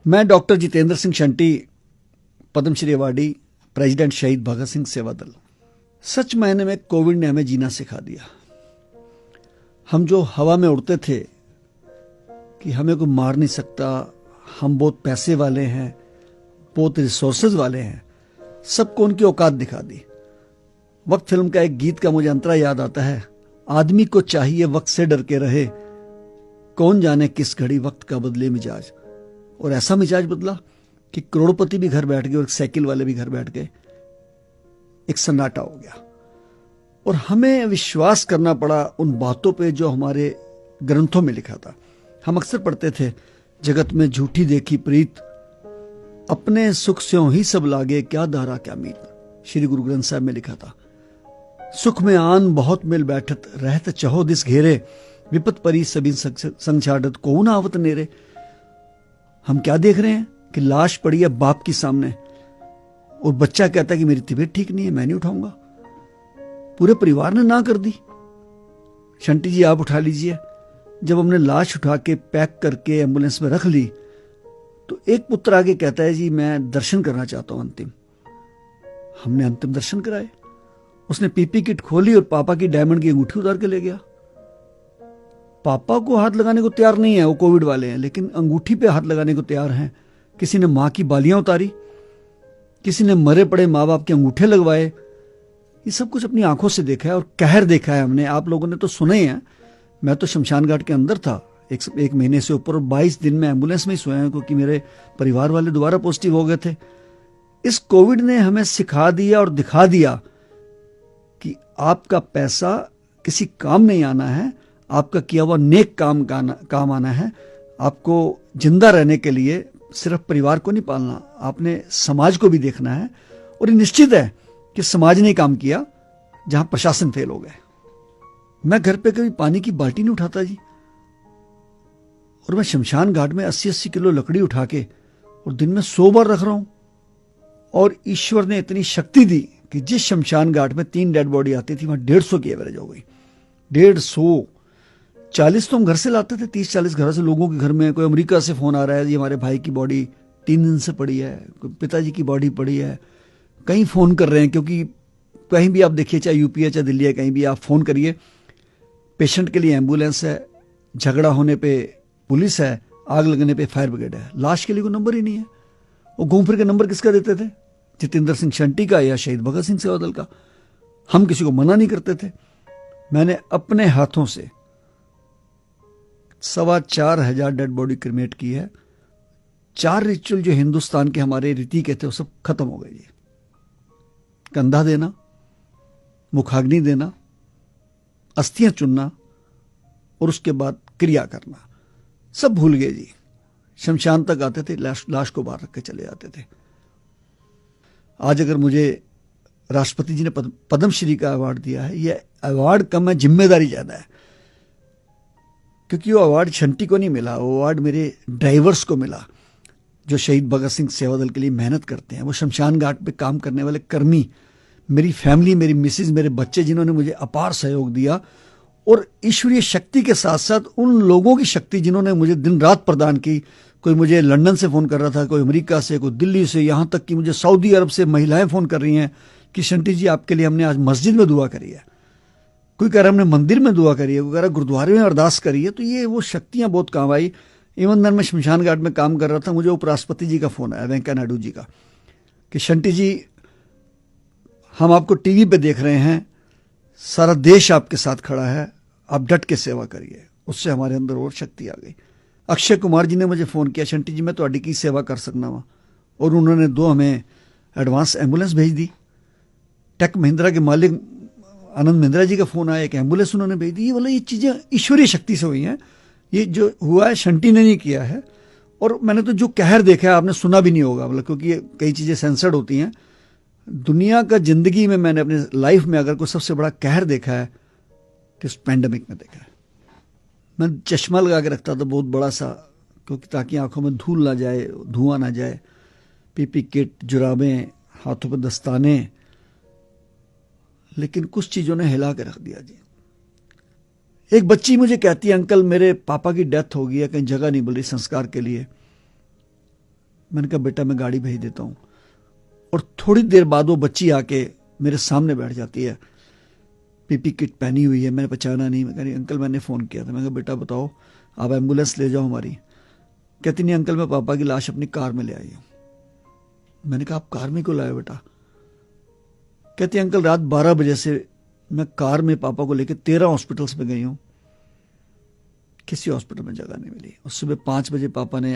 मैं doctor Jitendra Singh Shunty, Padma Shri awardee, president Shaheed Bhagat Singh सेवा दल। सच मायने में कोविड ने हमें जीना सिखा दिया। हम जो हवा में उड़ते थे कि हमें कोई मार नहीं सकता, हम बहुत पैसे वाले हैं, बहुत रिसोर्सेज वाले हैं, सबको उनकी औकात दिखा दी। वक्त फिल्म का एक गीत का मुझे अंतरा याद आता है, आदमी को चाहिए वक्त से डर के रहे, कौन जाने किस घड़ी वक्त का बदले मिजाज। और ऐसा मिजाज बदला कि करोड़पति भी घर बैठ गए और साइकिल वाले भी घर बैठ गए। एक सन्नाटा हो गया और हमें विश्वास करना पड़ा उन बातों पे जो हमारे ग्रंथों में लिखा था। हम अक्सर पढ़ते थे, जगत में झूठी देखी प्रीत, अपने सुख स्यों ही सब लागे, क्या दारा क्या मीत। श्री गुरु ग्रंथ साहब में लिखा था, सुख में आन बहुत मिल बैठत, रहत चहो दिस घेरे, विपत परी सभी संग छाड़त, को ना आवत नेरे। हम क्या देख रहे हैं कि लाश पड़ी है बाप की सामने और बच्चा कहता है कि मेरी तबीयत ठीक नहीं है, मैं नहीं उठाऊंगा। पूरे परिवार ने ना कर दी, शंटी जी आप उठा लीजिए। जब हमने लाश उठा के पैक करके एम्बुलेंस में रख ली तो एक पुत्र आगे कहता है, जी मैं दर्शन करना चाहता हूं अंतिम। हमने अंतिम दर्शन कराए। उसने पीपी किट खोली और पापा की डायमंड की अंगूठी उतार के ले गया। पापा को हाथ लगाने को तैयार नहीं है, वो कोविड वाले हैं, लेकिन अंगूठी पे हाथ लगाने को तैयार हैं। किसी ने मां की बालियां उतारी, किसी ने मरे पड़े मां बाप के अंगूठे लगवाए। ये सब कुछ अपनी आंखों से देखा है और कहर देखा है हमने। आप लोगों ने तो सुना ही है। मैं तो शमशान घाट के अंदर था एक महीने से ऊपर और 22 दिन में एम्बुलेंस में ही सोया हूं, क्योंकि मेरे परिवार वाले दोबारा पॉजिटिव हो गए थे। इस कोविड ने हमें सिखा दिया और दिखा दिया कि आपका पैसा किसी काम नहीं आना है, आपका किया हुआ नेक काम आना है। आपको जिंदा रहने के लिए सिर्फ परिवार को नहीं पालना, आपने समाज को भी देखना है। और ये निश्चित है कि समाज ने काम किया जहां प्रशासन फेल हो गए। मैं घर पे कभी पानी की बाल्टी नहीं उठाता जी, और मैं शमशान घाट में 80-80 किलो लकड़ी उठा के और दिन में 100 बार रख रहा हूं। और ईश्वर ने इतनी शक्ति दी कि जिस शमशान घाट में 3 डेड बॉडी आती थी, वहां 150 की एवरेज हो गई। 150, 40 तो हम घर से लाते थे, 30-40 घर से लोगों के घर में। कोई अमेरिका से फोन आ रहा है, ये हमारे भाई की बॉडी 3 दिन से पड़ी है, कोई पिताजी की बॉडी पड़ी है। कहीं फोन कर रहे हैं, क्योंकि कहीं भी आप देखिए, चाहे यूपी है चाहे दिल्ली है, कहीं भी आप फोन करिए, पेशेंट के लिए एम्बुलेंस है, झगड़ा होने पे पुलिस है, आग लगने पे फायर ब्रिगेड है। लाश के लिए कोई नंबर ही नहीं है। वो घूम फिर के नंबर किसका देते थे? जितेंद्र सिंह शंटी का या शहीद भगत सिंह सेवा दल का। हम किसी को मना नहीं करते थे। मैंने अपने हाथों से 4,2500 डेड बॉडी क्रिमेट की है। 4 रिचुअल जो हिंदुस्तान के हमारे रीति के थे वो सब खत्म हो गए जी। कंधा देना, मुखाग्नि देना, अस्थियां चुनना और उसके बाद क्रिया करना, सब भूल गए जी। शमशान तक आते थे, लाश को बाहर रख के चले जाते थे। आज अगर मुझे राष्ट्रपति जी ने पद्मश्री का अवार्ड दिया है, यह अवार्ड कम है, जिम्मेदारी ज्यादा है। क्योंकि वो अवार्ड शंटी को नहीं मिला, वो अवार्ड मेरे ड्राइवर्स को मिला, जो शहीद भगत सिंह सेवा दल के लिए मेहनत करते हैं। वो शमशान घाट पे काम करने वाले कर्मी, मेरी फैमिली, मेरी मिसेज, मेरे बच्चे, जिन्होंने मुझे अपार सहयोग दिया। और ईश्वरीय शक्ति के साथ साथ उन लोगों की शक्ति जिन्होंने मुझे दिन रात प्रदान की। कोई मुझे लंदन से फोन कर रहा था, कोई अमेरिका से, कोई दिल्ली से, यहां तक कि मुझे सऊदी अरब से महिलाएं फोन कर रही हैं कि शंटी जी आपके लिए हमने आज मस्जिद में दुआ करी है। कोई कह रहा हमने मंदिर में दुआ करी है, कोई कह रहा गुरुद्वारे में अरदास करी है। तो ये वो शक्तियां बहुत काम आई। इवन दिन मैं शमशान घाट में काम कर रहा था, मुझे उपराष्ट्रपति जी का फोन आया, वेंकैया नायडू जी का, कि शंटी जी हम आपको टीवी पे देख रहे हैं, सारा देश आपके साथ खड़ा है, आप डट के सेवा करिए। उससे हमारे अंदर और शक्ति आ गई। अक्षय कुमार जी ने मुझे फोन किया, शंटी जी मैं तो की सेवा कर सकना वहां, और उन्होंने 2 हमें एडवांस एम्बुलेंस भेज दी। टेक महिंद्रा के मालिक आनंद महिंद्रा जी का फोन आया, एक एम्बुलेंस उन्होंने भेज दी। ये चीजें ईश्वरीय शक्ति से हुई हैं। ये जो हुआ है शंटी ने नहीं किया है। और मैंने तो जो कहर देखा है आपने सुना भी नहीं होगा, मतलब क्योंकि कई चीजें सेंसर्ड होती हैं। दुनिया का जिंदगी में मैंने अपने लाइफ में अगर कोई सबसे बड़ा कहर देखा है तो इस पैंडेमिक में देखा है। मैं चश्मा लगा के रखता था बहुत बड़ा सा, क्योंकि ताकि आंखों में धूल ना जाए, धुआं ना जाए। पीपी किट, जुराबें, हाथों पर दस्ताने, लेकिन कुछ चीजों ने हिला के रख दिया जी। एक बच्ची मुझे कहती है, अंकल मेरे पापा की डेथ हो गई है, कहीं जगह नहीं मिल रही संस्कार के लिए। मैंने कहा बेटा मैं गाड़ी भेज देता हूँ। और थोड़ी देर बाद वो बच्ची आके मेरे सामने बैठ जाती है, पीपी किट पहनी हुई है, मैंने पहचाना नहीं। मैं कह रही अंकल मैंने फ़ोन किया था। मैं कहा बेटा बताओ, आप एम्बुलेंस ले जाओ हमारी। कहती नहीं अंकल मैं पापा की लाश अपनी कार में ले आई हूँ। मैंने कहा आप कार में क्यों लाए बेटा? कहती अंकल रात 12 बजे से मैं कार में पापा को लेकर 13 हॉस्पिटल्स में गई हूँ, किसी हॉस्पिटल में जगह नहीं मिली। और सुबह 5 बजे पापा ने